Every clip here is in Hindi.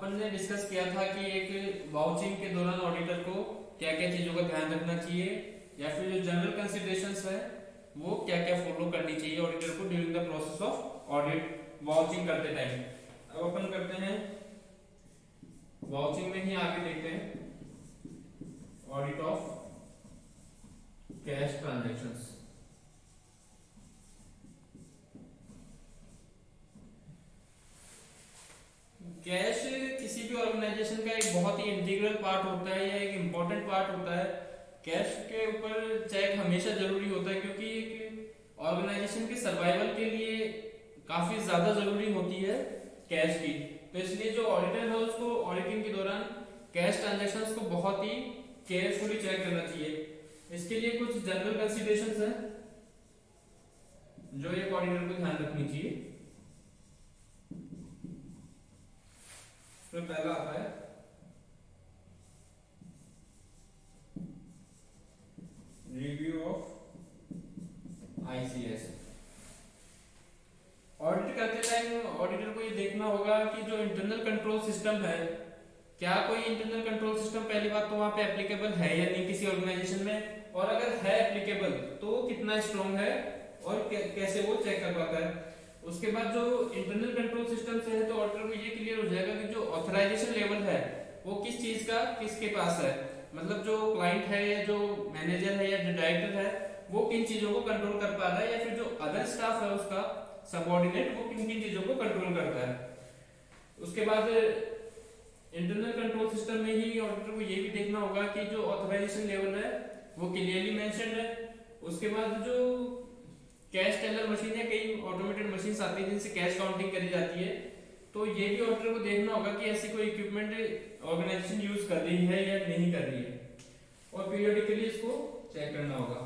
अपन ने डिस्कस किया था कि एक वाउचिंग के दौरान ऑडिटर को क्या क्या चीजों का ध्यान रखना चाहिए या फिर जो जनरल कंसिडरेशंस है वो क्या क्या फॉलो करनी चाहिए ऑडिटर को during the process of audit vouching करते टाइम। अब अपन करते हैं वाउचिंग में ही आगे देखते हैं audit of cash transactions. Cash किसी भी ऑर्गेनाइजेशन का एक बहुत ही इंटीग्रल पार्ट होता है या एक इम्पोर्टेंट पार्ट होता है। कैश के ऊपर चेक हमेशा जरूरी होता है क्योंकि एक ऑर्गेनाइजेशन के सर्वाइवल के लिए काफी ज्यादा जरूरी होती है कैश की। तो इसलिए जो ऑडिटर है उसको ऑडिटिंग के दौरान कैश ट्रांजैक्शंस को बहुत ही केयरफुली चेक करना चाहिए। इसके लिए कुछ जनरल कंसीडरेशंस हैं जो एक ऑडिटर को ध्यान रखनी चाहिए। तो पहला आता है रिव्यू ऑफ आईसीएस। ऑडिट करते टाइम ऑडिटर को ये देखना होगा कि जो इंटरनल कंट्रोल सिस्टम है क्या कोई इंटरनल कंट्रोल सिस्टम पहली बात तो वहां पे एप्लीकेबल है या नहीं किसी ऑर्गेनाइजेशन में, और अगर है एप्लीकेबल तो वो कितना स्ट्रॉन्ग है और कैसे वो चेक कर पाता है। उसके बाद जो इंटरनल कंट्रोल सिस्टम से है तो ऑडिटर को ये क्लियर हो जाएगा कि जो ऑथराइजेशन लेवल है वो किस चीज का किसके पास है, मतलब जो क्लाइंट है या जो मैनेजर है या जो डायरेक्टर है वो किन चीजों को कंट्रोल कर पा रहा है या फिर जो अदर स्टाफ है उसका सबऑर्डिनेट वो किन किन चीजों को कंट्रोल करता है। उसके बाद इंटरनल कंट्रोल सिस्टम में ही ऑडिटर को ये भी देखना होगा कि जो ऑथराइजेशन लेवल है वो क्लियरली मेंशन्ड है। उसके बाद जो कैश टेलर मशीन है, कई ऑटोमेटेड मशीन्स आती है जिनसे कैश काउंटिंग करी जाती है, तो ये भी ऑडिटर को देखना होगा कि ऐसी कोई इक्विपमेंट ऑर्गेनाइजेशन यूज कर रही है या नहीं कर रही है, और पीरियडिकली इसको चेक करना होगा।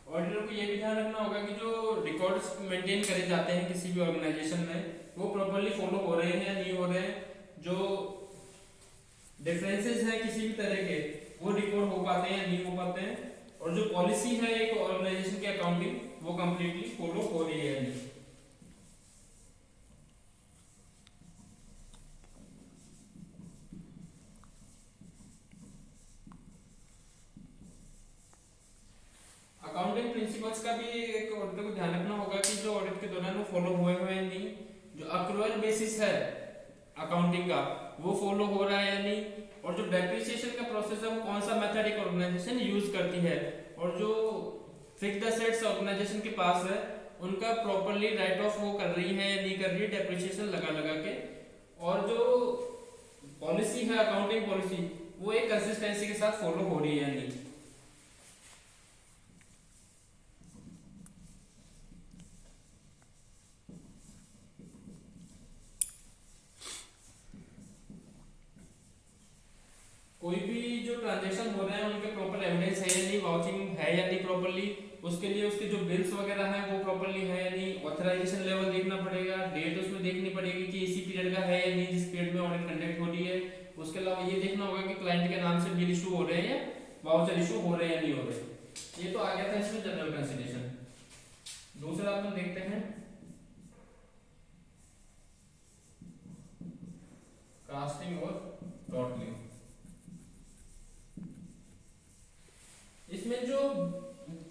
ऑडिटर को ये भी ध्यान रखना होगा कि जो रिकॉर्ड्स मेंटेन करे जाते हैं किसी भी ऑर्गेनाइजेशन में वो प्रॉपर्ली फॉलो हो रहे हैं या नहीं हो रहे हैं, जो डिफरेंसेस हैं किसी भी तरह के वो रिकॉर्ड हो पाते हैं या नहीं हो पाते हैं, और जो पॉलिसी है एक ऑर्गेनाइजेशन की अकाउंटिंग वो कंप्लीटली फॉलो हो रही है या नहीं। अकाउंटिंग प्रिंसिपल्स का भी एक ऑडिटर को ध्यान रखना होगा कि जो ऑडिट के दौरान वो फॉलो हुए हुए हैं नहीं, जो अक्रूवल बेसिस है अकाउंटिंग का वो फॉलो हो रहा है या नहीं, और जो डेप्रिसिएशन का प्रोसेस है वो कौन सा मेथड एक ऑर्गेनाइजेशन यूज करती है, और जो फिक्स्ड एसेट्स ऑर्गेनाइजेशन के पास है उनका प्रॉपर्ली राइट ऑफ वो कर रही है या नहीं कर रही है डेप्रिसिएशन लगा लगा के, और जो पॉलिसी है अकाउंटिंग पॉलिसी वो एक कंसिस्टेंसी के साथ फॉलो हो रही है या नहीं। कोई भी जो ट्रांजैक्शन हो रहे हैं उनके प्रॉपर एविडेंस है या नहीं, वाउचिंग है या नहीं प्रॉपर्ली, उसके लिए उसके जो बिल्स वगैरह हैं वो प्रॉपर्ली है या नहीं, ऑथराइजेशन लेवल देखना पड़ेगा, डेट उसमें देखनी पड़ेगी कि इसी पीरियड का है या नहीं जिस पीरियड में ऑडिट कंडक्ट हो रही है। उसके अलावा ये देखना होगा कि क्लाइंट के नाम से बिल इशू हो रहे हैं या वाउचर इशू हो रहे हैं या नहीं हो रहे। ये तो आ गया था इसमें जनरल कंसिडरेशन। दूसरा अपन देखते हैं कास्टिंग और टोटलिंग। इसमें जो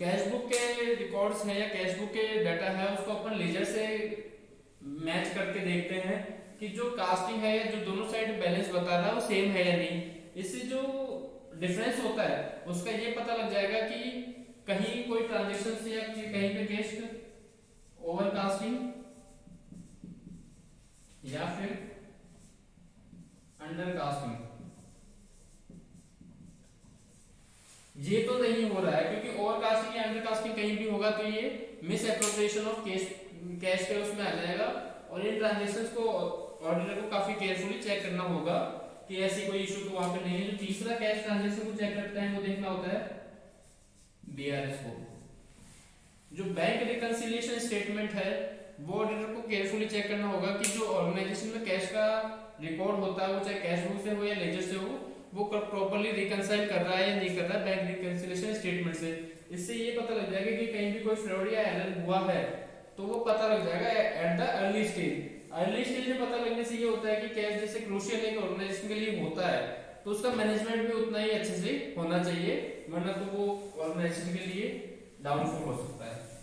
कैश बुक के रिकॉर्ड्स हैं या कैश बुक के डाटा है उसको अपन लेजर से मैच करके देखते हैं कि जो कास्टिंग है या जो दोनों साइड बैलेंस बता रहा है वो सेम है या नहीं। इससे जो डिफरेंस होता है उसका ये पता लग जाएगा कि कहीं कोई ट्रांजेक्शन से या कहीं पे कैश ओवर कास्टिंग या फिर अंडर कास्टिंग ये तो नहीं हो रहा है, क्योंकि ओवरकास्टिंग या अंडरकास्टिंग कहीं भी होगा तो ये मिस एप्रोप्रिएशन ऑफ कैश के उसमें आ जाएगा, और इन ट्रांजेक्शंस को ऑडिटर को काफी केयरफुली चेक करना होगा कि ऐसी कोई इशू तो वहां पे नहीं है। जो तीसरा कैश ट्रांजेक्शन को चेक करते हैं वो देखना होता है बीआरएस को। जो बैंक रिकंसिलिएशन स्टेटमेंट है वो ऑडिटर को केयरफुली चेक करना होगा कि जो ऑर्गेनाइजेशन ऑर्गेनाइजेशन में कैश का रिकॉर्ड होता है, वो चाहे कैश बुक से हो या लेजर से हो, वो प्रॉपरली रिकंसाइल कर रहा है या नहीं कर रहा है बैंक रिकंसिलिएशन स्टेटमेंट से। इससे ये पता लग जाएगा कि कहीं भी कोई फ्रॉड या एरर हुआ है तो वो पता लग जाएगा at the early stage. Early stage में पता लगने से ये होता है कि कैश जैसे क्रूशियल एक ऑर्गेनाइजेशन के लिए होता है तो उसका मैनेजमेंट भी उतना ही अच्छे से होना चाहिए, वरना तो वो ऑर्गेनाइजेशन के लिए डाउनफॉल हो सकता है।